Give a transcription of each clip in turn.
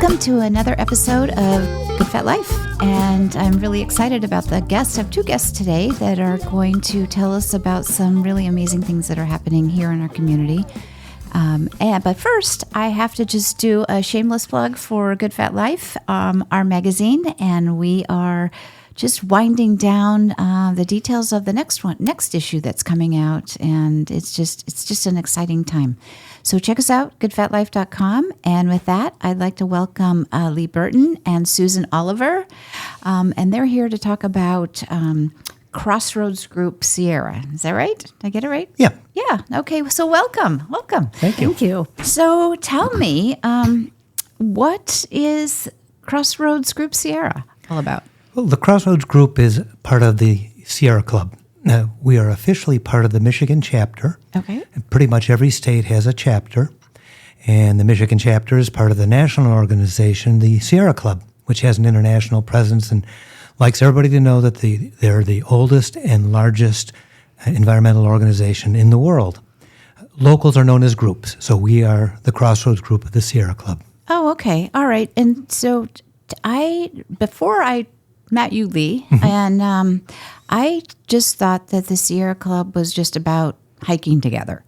Welcome to another episode of Good Fat Life, and I'm really excited about the guests. I have two guests today that are going to tell us about some really amazing things that are happening here in our community. But first, I have to just do a shameless plug for Good Fat Life, our magazine, and we are just winding down the details of the next issue that's coming out, and it's just an exciting time. So check us out, goodfatlife.com. And with that, I'd like to welcome Lee Burton and Susan Oliver, and they're here to talk about Crossroads Group Sierra. Is that right? Did I get it right? Yeah. Yeah. Okay. So welcome. Thank you. So tell me, what is Crossroads Group Sierra all about? Well, the Crossroads Group is part of the Sierra Club. We are officially part of the Michigan chapter. Okay. Pretty much every state has a chapter, and the Michigan chapter is part of the national organization, the Sierra Club, which has an international presence and likes everybody to know that they're the oldest and largest environmental organization in the world. Locals are known as groups, so we are the Crossroads Group of the Sierra Club. Oh, okay. All right. And so before I met you, Lee, and I just thought that the Sierra Club was just about hiking together.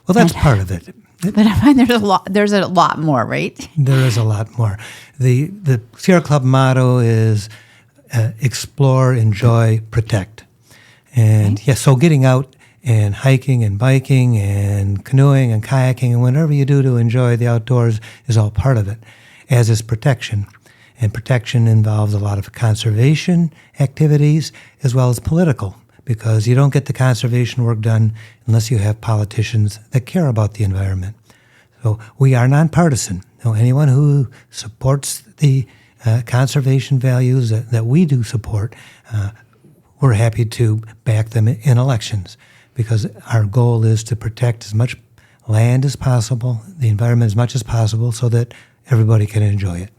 Well, that's part of it. But I find there's a lot more, right? There is a lot more. The Sierra Club motto is explore, enjoy, protect. And so getting out and hiking and biking and canoeing and kayaking and whatever you do to enjoy the outdoors is all part of it, as is protection. And protection involves a lot of conservation activities as well as political, because you don't get the conservation work done unless you have politicians that care about the environment. So we are nonpartisan. Anyone who supports the conservation values that we do support, we're happy to back them in elections, because our goal is to protect as much land as possible, the environment as much as possible, so that everybody can enjoy it.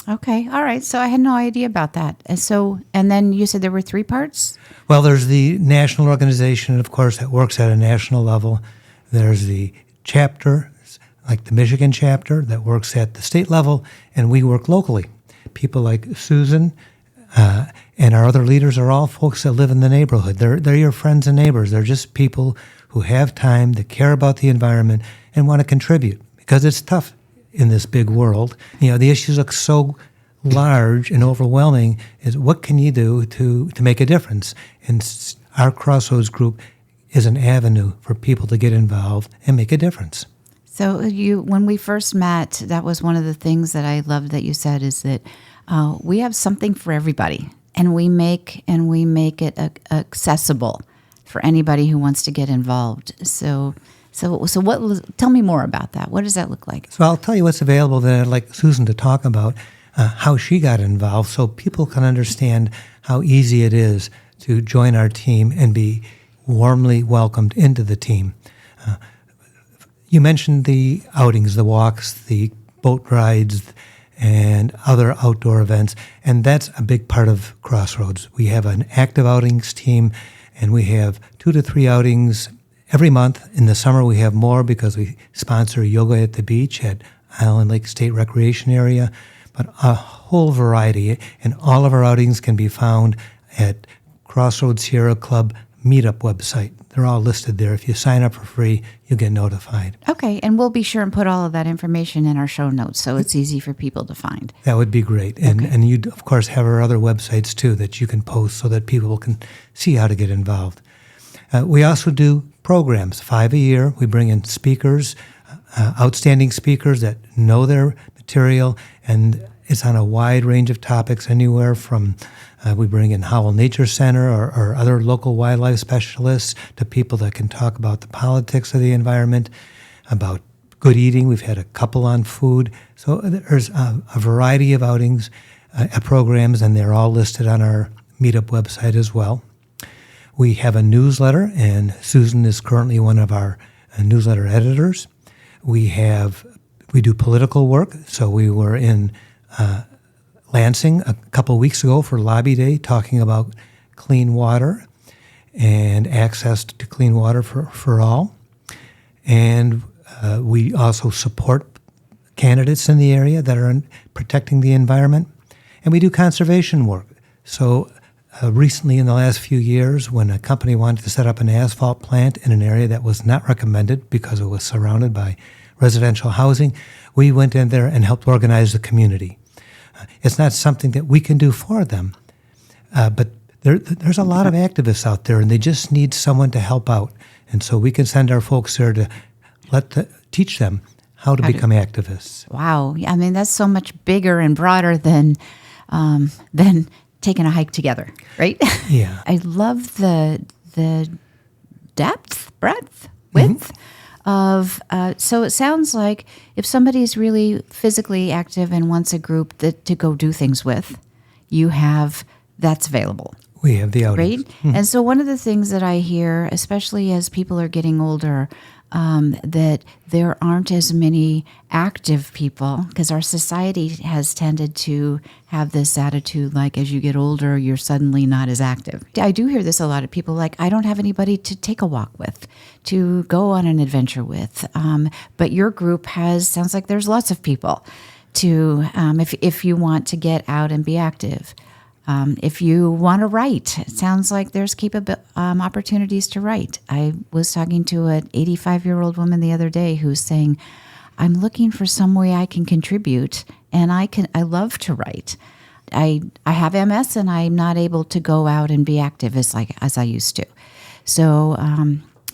Okay. All right. So I had no idea about that. And then you said there were three parts? Well, there's the national organization, of course, that works at a national level. There's the chapter, like the Michigan chapter, that works at the state level, and we work locally. People like Susan and our other leaders are all folks that live in the neighborhood. They're your friends and neighbors. They're just people who have time, that care about the environment, and want to contribute, because it's tough in this big world. The issues look so large and overwhelming. Is what can you do to make a difference? And our Crossroads Group is an avenue for people to get involved and make a difference. So when we first met, that was one of the things that I loved that you said, is that we have something for everybody, and we make it accessible for anybody who wants to get involved. So tell me more about that. What does that look like? So I'll tell you what's available that I'd like Susan to talk about, how she got involved, so people can understand how easy it is to join our team and be warmly welcomed into the team. You mentioned the outings, the walks, the boat rides, and other outdoor events, and that's a big part of Crossroads. We have an active outings team, and we have 2 to 3 outings every month. In the summer, we have more because we sponsor yoga at the beach at Island Lake State Recreation Area, but a whole variety. And all of our outings can be found at Crossroads Sierra Club Meetup website. They're all listed there. If you sign up for free, you'll get notified. Okay, and we'll be sure and put all of that information in our show notes so it's easy for people to find. That would be great. And you, of course, have our other websites, too, that you can post so that people can see how to get involved. We also do programs, 5 a year. We bring in speakers, outstanding speakers that know their material, and it's on a wide range of topics, anywhere from we bring in Howell Nature Center or other local wildlife specialists to people that can talk about the politics of the environment, about good eating. We've had a couple on food. So there's a variety of outings, programs, and they're all listed on our Meetup website as well. We have a newsletter, and Susan is currently one of our newsletter editors. We do political work, so we were in Lansing a couple weeks ago for Lobby Day, talking about clean water and access to clean water for all. And we also support candidates in the area that are protecting the environment. And we do conservation work. So recently in the last few years, when a company wanted to set up an asphalt plant in an area that was not recommended because it was surrounded by residential housing, we went in there and helped organize the community. It's not something that we can do for them, but there's a lot of activists out there, and they just need someone to help out. And so we can send our folks there to teach them how to become activists. Wow. I mean, that's so much bigger and broader than taking a hike together, right? Yeah. I love the depth, breadth, width of, so it sounds like if somebody's really physically active and wants a group to go do things with, that's available. We have the outings. Right? And so one of the things that I hear, especially as people are getting older, that there aren't as many active people because our society has tended to have this attitude like as you get older, you're suddenly not as active. I do hear this a lot of people like, I don't have anybody to take a walk with, to go on an adventure with. But your group sounds like there's lots of people to, if you want to get out and be active. If you want to write, it sounds like there's opportunities to write. I was talking to an 85-year-old woman the other day who's saying, I'm looking for some way I can contribute, and I love to write. I have MS, and I'm not able to go out and be active as I used to. So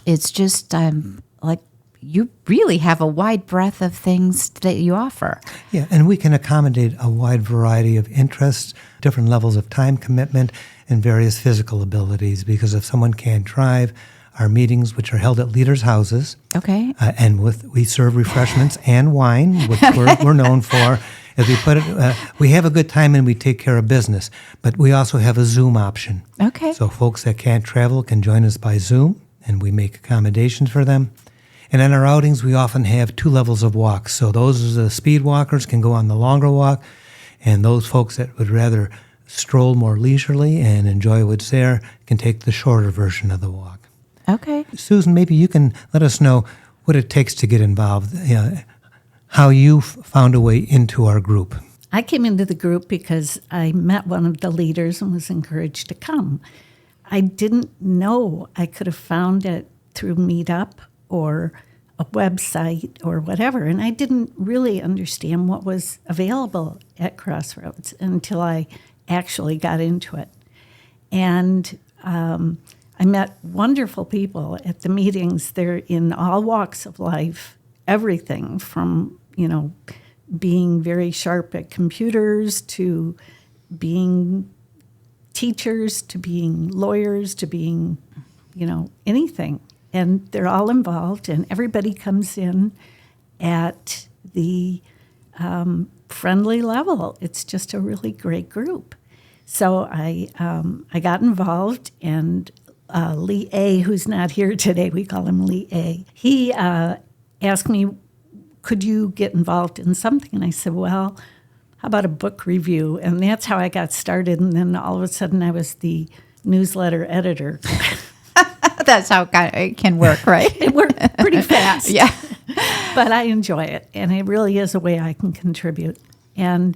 it's just like you really have a wide breadth of things that you offer. Yeah, and we can accommodate a wide variety of interests, different levels of time commitment, and various physical abilities, because if someone can't drive, our meetings, which are held at leaders' houses, okay, and we serve refreshments and wine, which we're known for. As we put it, we have a good time and we take care of business, but we also have a Zoom option. Okay. So folks that can't travel can join us by Zoom, and we make accommodations for them. And in our outings, we often have 2 levels of walks. So those speed walkers can go on the longer walk, and those folks that would rather stroll more leisurely and enjoy what's there can take the shorter version of the walk. Okay. Susan, maybe you can let us know what it takes to get involved, how you found a way into our group. I came into the group because I met one of the leaders and was encouraged to come. I didn't know I could have found it through Meetup or a website or whatever, and I didn't really understand what was available at Crossroads until I actually got into it. And I met wonderful people at the meetings. They're in all walks of life, everything from, being very sharp at computers to being teachers to being lawyers to being, anything. And they're all involved, and everybody comes in at the friendly level. It's just a really great group. So I got involved, and Lee A., who's not here today, we call him Lee A., he asked me, could you get involved in something? And I said, well, how about a book review? And that's how I got started. And then all of a sudden I was the newsletter editor. That's how it can work, right? It worked pretty fast. Yeah. But I enjoy it, and it really is a way I can contribute. And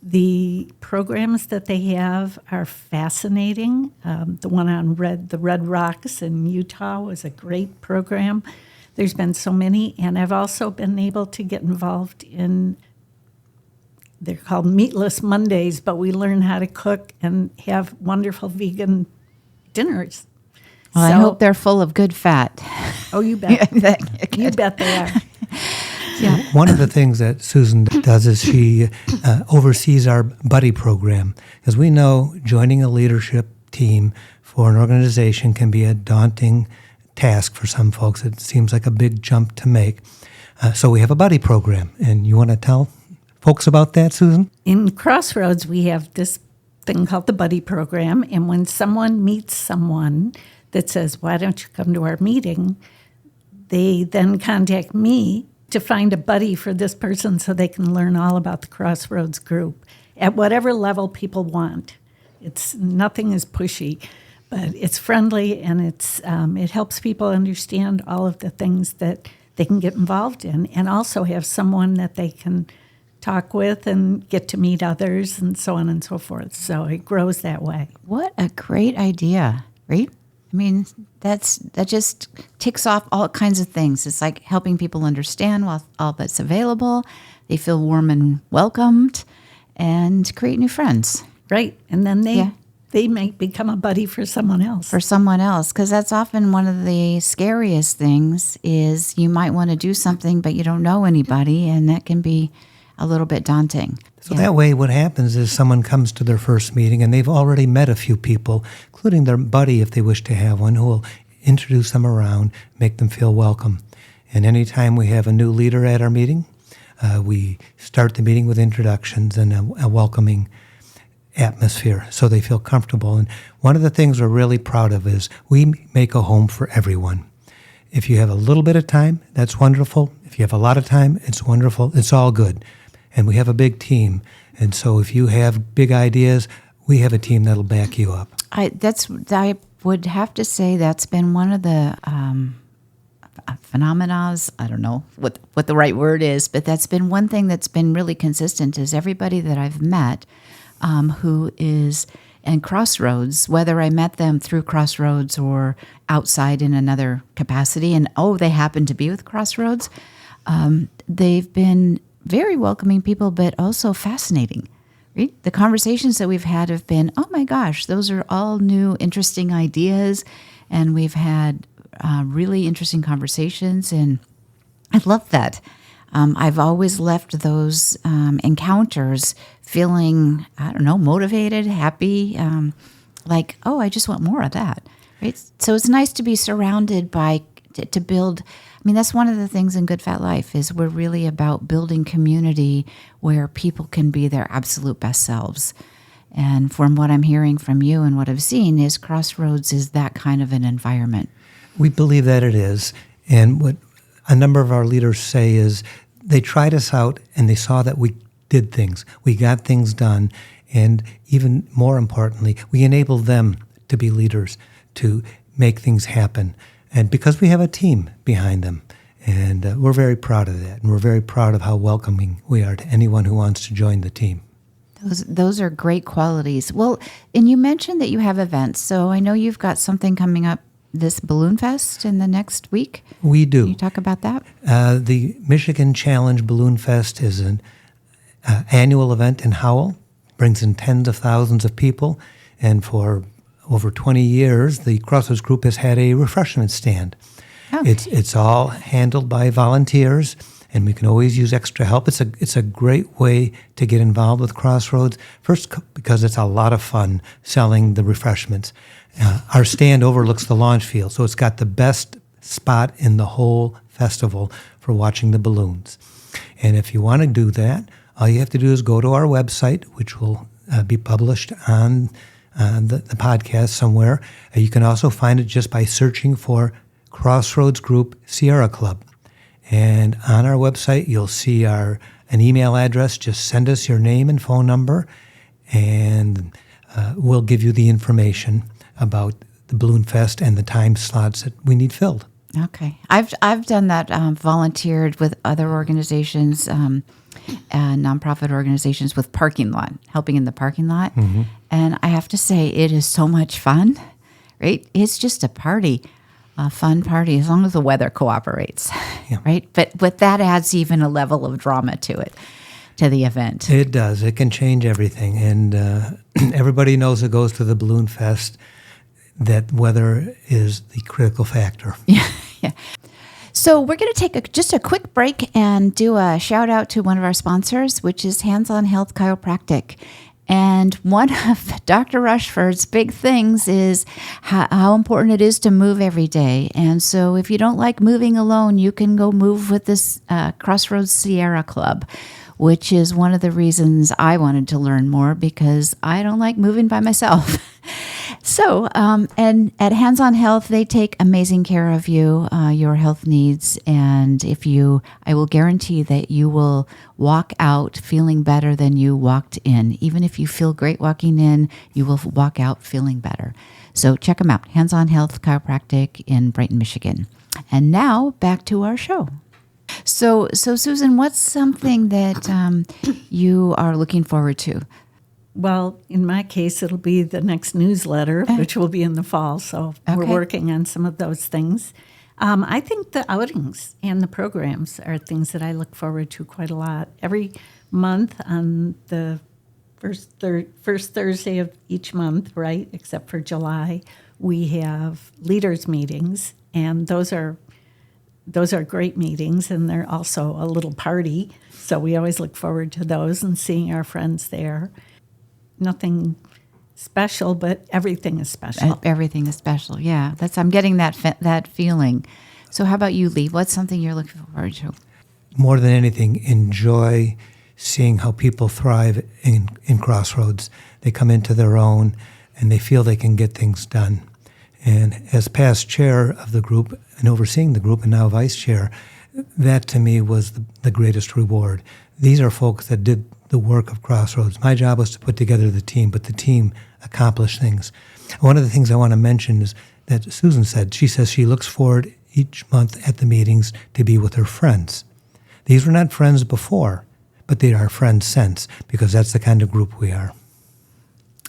the programs that they have are fascinating. The one on the Red Rocks in Utah was a great program. There's been so many, and I've also been able to get involved in, they're called Meatless Mondays, but we learn how to cook and have wonderful vegan dinners. Well, I hope they're full of good fat. Oh, you bet. You bet they are. Yeah. One of the things that Susan does is she oversees our buddy program. As we know, joining a leadership team for an organization can be a daunting task for some folks. It seems like a big jump to make. So we have a buddy program. And you want to tell folks about that, Susan? In Crossroads, we have this thing called the buddy program. And when someone meets someone that says, why don't you come to our meeting, they then contact me to find a buddy for this person so they can learn all about the Crossroads group at whatever level people want. Nothing is pushy, but it's friendly, and it helps people understand all of the things that they can get involved in, and also have someone that they can talk with and get to meet others and so on and so forth. So it grows that way. What a great idea, right? I mean, that just ticks off all kinds of things. It's like helping people understand all that's available. They feel warm and welcomed and create new friends. Right. And then they may become a buddy for someone else. Because that's often one of the scariest things is you might want to do something, but you don't know anybody, and that can be a little bit daunting. So that way what happens is someone comes to their first meeting and they've already met a few people, including their buddy if they wish to have one, who will introduce them around, make them feel welcome. And anytime we have a new leader at our meeting, we start the meeting with introductions and a welcoming atmosphere so they feel comfortable. And one of the things we're really proud of is we make a home for everyone. If you have a little bit of time, that's wonderful. If you have a lot of time, it's wonderful. It's all good. And we have a big team. And so if you have big ideas, we have a team that'll back you up. I would have to say that's been one of the phenomena. I don't know what the right word is, but that's been one thing that's been really consistent is everybody that I've met who is in Crossroads, whether I met them through Crossroads or outside in another capacity, and they happen to be with Crossroads, they've been very welcoming people, but also fascinating. Right? The conversations that we've had have been, oh my gosh, those are all new, interesting ideas, and we've had really interesting conversations, and I love that. I've always left those encounters feeling, motivated, happy, like, I just want more of that. Right? So it's nice to be surrounded to build. I mean, that's one of the things in Good Fat Life is we're really about building community where people can be their absolute best selves. And from what I'm hearing from you and what I've seen is Crossroads is that kind of an environment. We believe that it is. And what a number of our leaders say is they tried us out and they saw that we did things. We got things done. And even more importantly, we enabled them to be leaders, to make things happen. And because we have a team behind them, and we're very proud of that, and we're very proud of how welcoming we are to anyone who wants to join the team. Those are great qualities. Well, and you mentioned that you have events, so I know you've got something coming up, this Balloon Fest in the next week. We do. Can you talk about that? The Michigan Challenge Balloon Fest is an annual event in Howell, brings in tens of thousands of people, and for over 20 years, the Crossroads Group has had a refreshment stand. Okay. It's all handled by volunteers, and we can always use extra help. It's a great way to get involved with Crossroads. First, because it's a lot of fun selling the refreshments. Our stand overlooks the launch field, so it's got the best spot in the whole festival for watching the balloons. And if you want to do that, all you have to do is go to our website, which will be published on the podcast somewhere. You can also find it just by searching for Crossroads Group Sierra Club. And on our website, you'll see an email address. Just send us your name and phone number, and we'll give you the information about the Balloon Fest and the time slots that we need filled. Okay. I've done that, volunteered with other organizations, nonprofit organizations with parking lot, helping in the parking lot. Mm-hmm. And I have to say, it is so much fun, right? It's just a party, a fun party, as long as the weather cooperates, yeah. Right? But that adds even a level of drama to it, to the event. It does. It can change everything. And everybody knows who goes to the Balloon Fest that weather is the critical factor. Yeah. So we're going to take just a quick break and do a shout out to one of our sponsors, which is Hands on Health Chiropractic. And one of Dr. Rushford's big things is how important it is to move every day. And so if you don't like moving alone, you can go move with this Crossroads Sierra Club, which is one of the reasons I wanted to learn more, because I don't like moving by myself. So, and at Hands on Health, they take amazing care of you, your health needs, and I will guarantee that you will walk out feeling better than you walked in. Even if you feel great walking in, you will walk out feeling better. So check them out, Hands on Health Chiropractic in Brighton, Michigan. And now back to our show. So Susan, what's something that you are looking forward to? Well, in my case, it'll be the next newsletter, which will be in the fall. So we're working on some of those things. I think the outings and the programs are things that I look forward to quite a lot. Every month on the first Thursday of each month, right, except for July, we have leaders meetings, and those are great meetings, and they're also a little party. So we always look forward to those and seeing our friends there. Nothing special, but everything is special. Everything is special. Yeah, I'm getting that feeling. So how about you, Lee? What's something you're looking forward to? More than anything, enjoy seeing how people thrive in Crossroads. They come into their own, and they feel they can get things done. And as past chair of the group and overseeing the group, and now vice chair, that to me was the greatest reward. These are folks that did the work of Crossroads. My job was to put together the team, but the team accomplished things. One of the things I want to mention is that Susan said, she says she looks forward each month at the meetings to be with her friends. These were not friends before, but they are friends since, because that's the kind of group we are.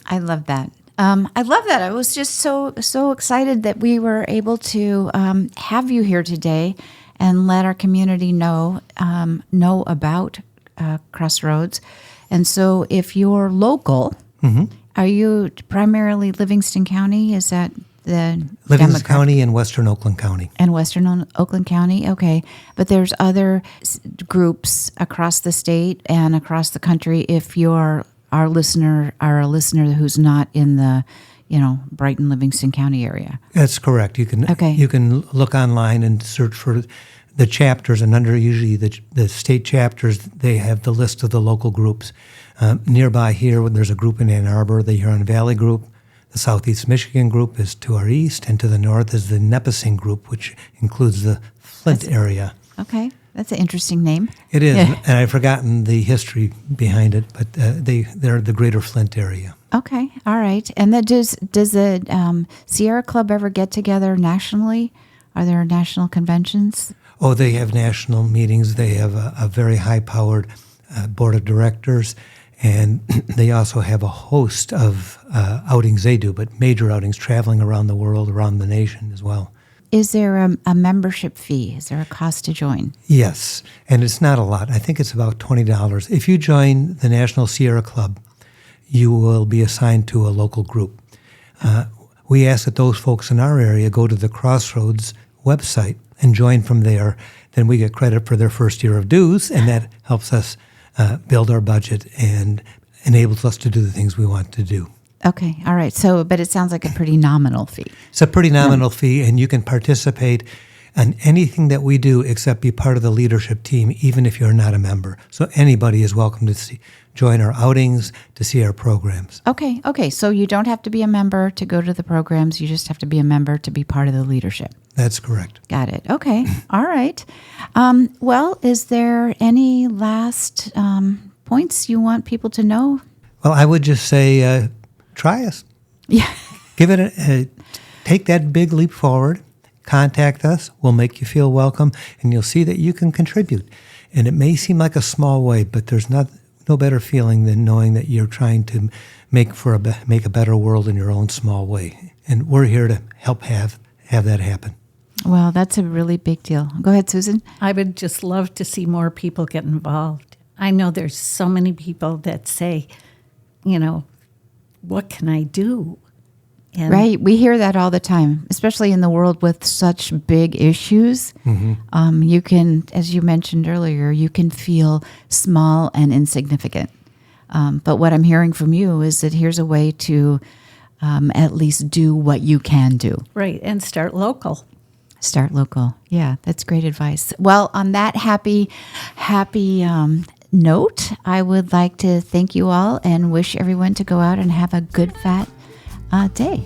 I love that. I was just so excited that we were able to have you here today and let our community know about Crossroads. And so if you're local, are you primarily Livingston County? Is that the Livingston County and Western Oakland County. And Western Oakland County, okay. But there's other groups across the state and across the country if you're a listener who's not in the, Brighton, Livingston County area. That's correct. You can look online and search for the chapters, and under usually the state chapters, they have the list of the local groups. Nearby here, there's a group in Ann Arbor, the Huron Valley group. The Southeast Michigan group is to our east, and to the north is the Nipissing group, which includes the Flint area. Okay. That's an interesting name. It is, and I've forgotten the history behind it, but they're the greater Flint area. Okay, all right. And then does the Sierra Club ever get together nationally? Are there national conventions? Oh, they have national meetings. They have a very high-powered board of directors, and they also have a host of outings they do, but major outings traveling around the world, around the nation as well. Is there a membership fee? Is there a cost to join? Yes, and it's not a lot. I think it's about $20. If you join the National Sierra Club, you will be assigned to a local group. We ask that those folks in our area go to the Crossroads website and join from there. Then we get credit for their first year of dues, and that helps us build our budget and enables us to do the things we want to do. Okay, all right. So, but it sounds like a pretty nominal fee. It's a pretty nominal fee, and you can participate in anything that we do except be part of the leadership team, even if you're not a member. So anybody is welcome to join our outings, to see our programs. Okay. So you don't have to be a member to go to the programs. You just have to be a member to be part of the leadership. That's correct. Got it. Okay. All right. Well, is there any last points you want people to know? Well, I would just say, try us. Yeah. Give it take that big leap forward. Contact us. We'll make you feel welcome, and you'll see that you can contribute. And it may seem like a small way, but there's no better feeling than knowing that you're trying to make a better world in your own small way. And we're here to help have that happen. Well, that's a really big deal. Go ahead, Susan. I would just love to see more people get involved. I know there's so many people that say, what can I do? And right. We hear that all the time, especially in the world with such big issues. Mm-hmm. You can, as you mentioned earlier, you can feel small and insignificant. But what I'm hearing from you is that here's a way to at least do what you can do. Right. And start local. Start local. Yeah, that's great advice. Well, on that happy note, I would like to thank you all and wish everyone to go out and have a good, fat day.